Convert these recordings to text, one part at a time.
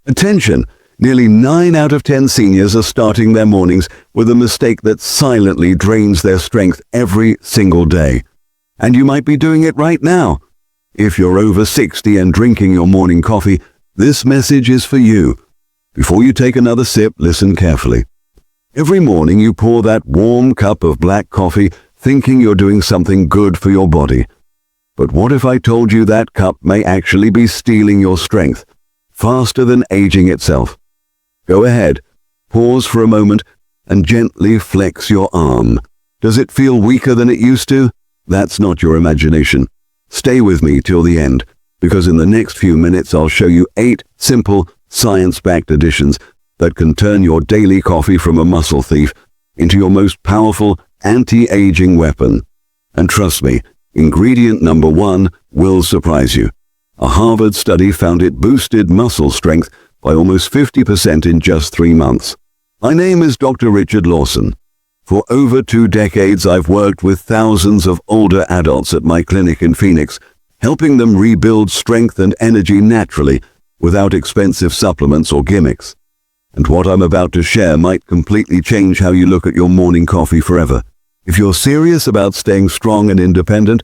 Attention! Nearly 9 out of 10 seniors are starting their mornings with a mistake that silently drains their strength every single day. And you might be doing it right now. If you're over 60 and drinking your morning coffee, this message is for you. Before you take another sip, listen carefully. Every morning you pour that warm cup of black coffee thinking you're doing something good for your body. But what if I told you that cup may actually be stealing your strength, faster than aging itself? Go ahead, pause for a moment, and gently flex your arm. Does it feel weaker than it used to? That's not your imagination. Stay with me till the end, because in the next few minutes I'll show you 8 simple, science-backed additions that can turn your daily coffee from a muscle thief into your most powerful anti-aging weapon. And trust me, ingredient number 1 will surprise you. A Harvard study found it boosted muscle strength by almost 50% in just 3 months. My name is Dr. Richard Lawson. For over 2 decades, I've worked with thousands of older adults at my clinic in Phoenix, helping them rebuild strength and energy naturally without expensive supplements or gimmicks. And what I'm about to share might completely change how you look at your morning coffee forever. If you're serious about staying strong and independent,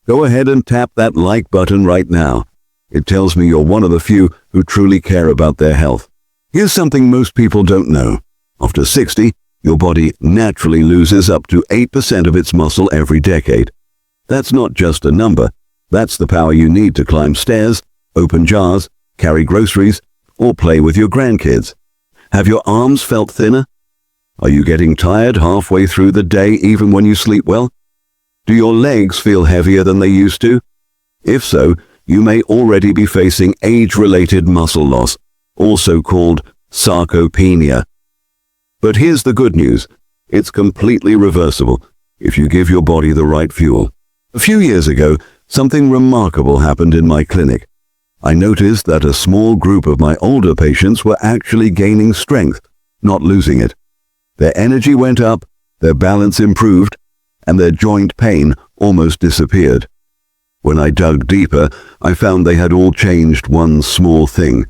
go ahead and tap that like button right now. It tells me you're one of the few who truly care about their health. Here's something most people don't know. After 60, your body naturally loses up to 8% of its muscle every decade. That's not just a number. That's the power you need to climb stairs, open jars, carry groceries, or play with your grandkids. Have your arms felt thinner? Are you getting tired halfway through the day even when you sleep well? Do your legs feel heavier than they used to? If so, you may already be facing age-related muscle loss, also called sarcopenia. But here's the good news. It's completely reversible if you give your body the right fuel. A few years ago, something remarkable happened in my clinic. I noticed that a small group of my older patients were actually gaining strength, not losing it. Their energy went up, their balance improved, and their joint pain almost disappeared. When I dug deeper, I found they had all changed one small thing.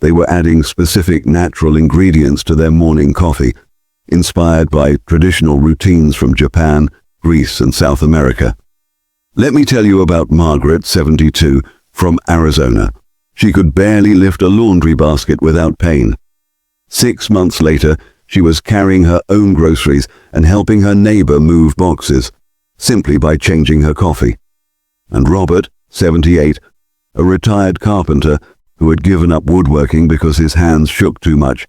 They were adding specific natural ingredients to their morning coffee, inspired by traditional routines from Japan, Greece, and South America. Let me tell you about Margaret, 72, from Arizona. She could barely lift a laundry basket without pain. 6 months later, she was carrying her own groceries and helping her neighbor move boxes, simply by changing her coffee. And Robert, 78, a retired carpenter who had given up woodworking because his hands shook too much.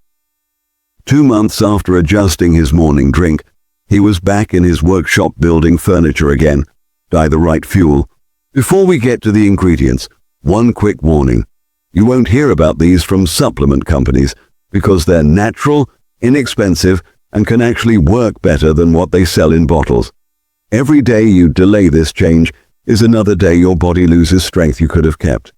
2 months after adjusting his morning drink, he was back in his workshop building furniture again. Buy the right fuel. Before we get to the ingredients, one quick warning. You won't hear about these from supplement companies because they're natural, inexpensive, and can actually work better than what they sell in bottles. Every day you delay this change is another day your body loses strength you could have kept.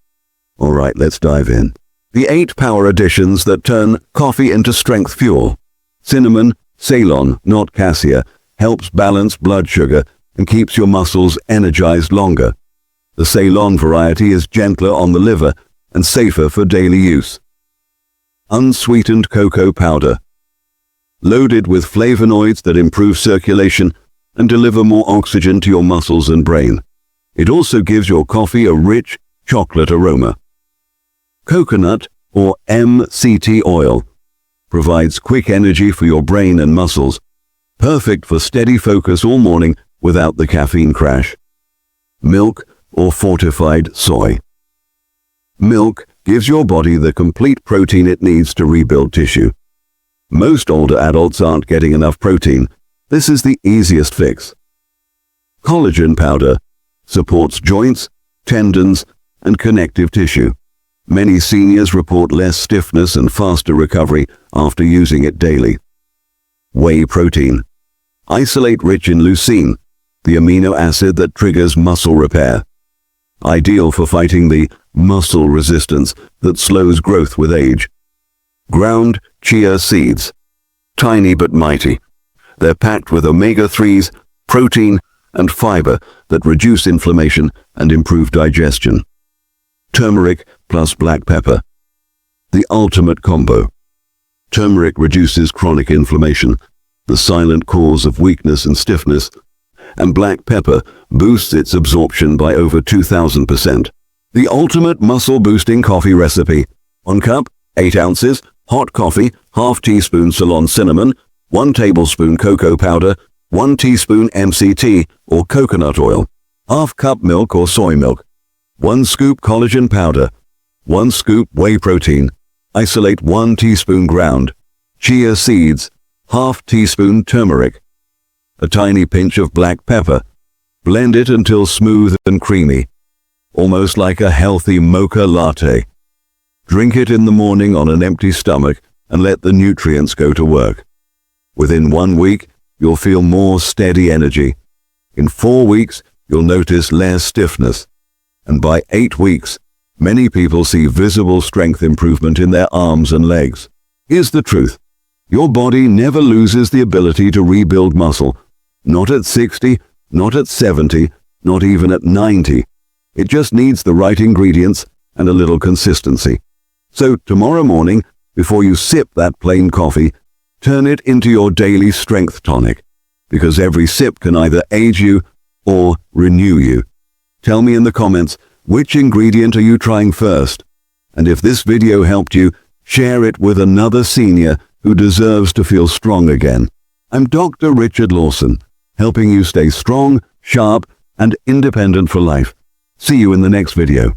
All right, let's dive in. The 8 power additions that turn coffee into strength fuel. Cinnamon, Ceylon, not cassia, helps balance blood sugar and keeps your muscles energized longer. The Ceylon variety is gentler on the liver and safer for daily use. Unsweetened cocoa powder. Loaded with flavonoids that improve circulation and deliver more oxygen to your muscles and brain. It also gives your coffee a rich chocolate aroma. Coconut, or MCT oil, provides quick energy for your brain and muscles, perfect for steady focus all morning without the caffeine crash. Milk, or fortified soy. Milk gives your body the complete protein it needs to rebuild tissue. Most older adults aren't getting enough protein. This is the easiest fix. Collagen powder supports joints, tendons, and connective tissue. Many seniors report less stiffness and faster recovery after using it daily. Whey protein. Isolate rich in leucine, the amino acid that triggers muscle repair. Ideal for fighting the muscle resistance that slows growth with age. Ground chia seeds. Tiny but mighty. They're packed with omega-3s, protein, and fiber that reduce inflammation and improve digestion. Turmeric plus black pepper. the ultimate combo. Turmeric reduces chronic inflammation, the silent cause of weakness and stiffness, and black pepper boosts its absorption by over 2,000%. The ultimate muscle-boosting coffee recipe. 1 cup, 8 ounces, hot coffee, ½ teaspoon Ceylon cinnamon, 1 tablespoon cocoa powder, 1 teaspoon MCT or coconut oil, ½ cup milk or soy milk, 1 scoop collagen powder, 1 scoop whey protein, isolate 1 teaspoon ground, chia seeds, ½ teaspoon turmeric, a tiny pinch of black pepper. Blend it until smooth and creamy, almost like a healthy mocha latte. Drink it in the morning on an empty stomach and let the nutrients go to work. Within 1 week, you'll feel more steady energy. In 4 weeks, you'll notice less stiffness. And by 8 weeks, many people see visible strength improvement in their arms and legs. Here's the truth. Your body never loses the ability to rebuild muscle. Not at 60, not at 70, not even at 90. It just needs the right ingredients and a little consistency. So tomorrow morning, before you sip that plain coffee, turn it into your daily strength tonic, because every sip can either aid you or renew you. Tell me in the comments, which ingredient are you trying first? And if this video helped you, share it with another senior who deserves to feel strong again. I'm Dr. Richard Lawson, helping you stay strong, sharp, and independent for life. See you in the next video.